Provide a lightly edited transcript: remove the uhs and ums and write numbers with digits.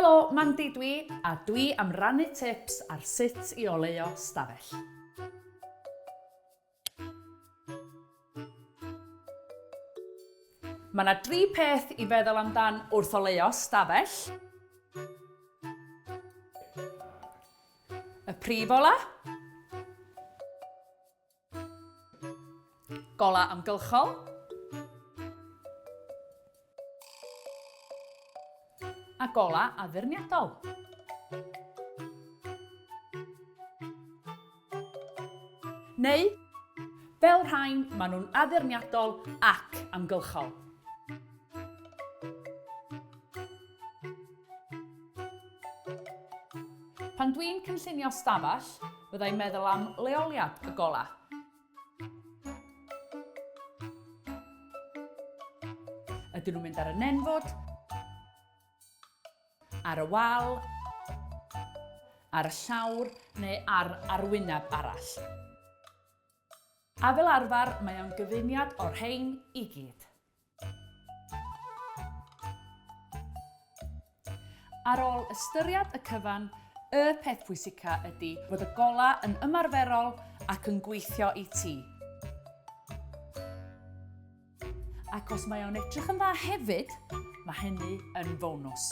Helo, Mandy a dwi am rannu tips ar sut i Oleuo Stafell. Mae yna 3 peth i feddwl amdan wrth Oleuo Stafell. Y prif olau, golau amgylchol, a golau addurniadol. Neu, fel rhain, maen nhw'n addurniadol ac amgylchol. Pan dwi'n cynllunio stafell, byddai'n meddwl am leoliad y golau. Ydyn nhw'n mynd ar y nenfwd, ar y wal, ar y llawr neu ar arwyneb arall. A fel arfer, mae o'n gyfuniad o'r rhain i gyd. Ar ôl ystyried y cyfan, y peth pwysica ydy bod y golau yn ymarferol ac yn gweithio i ti. Ac os mae o'n edrych yn dda hefyd, mae hynny yn bonws.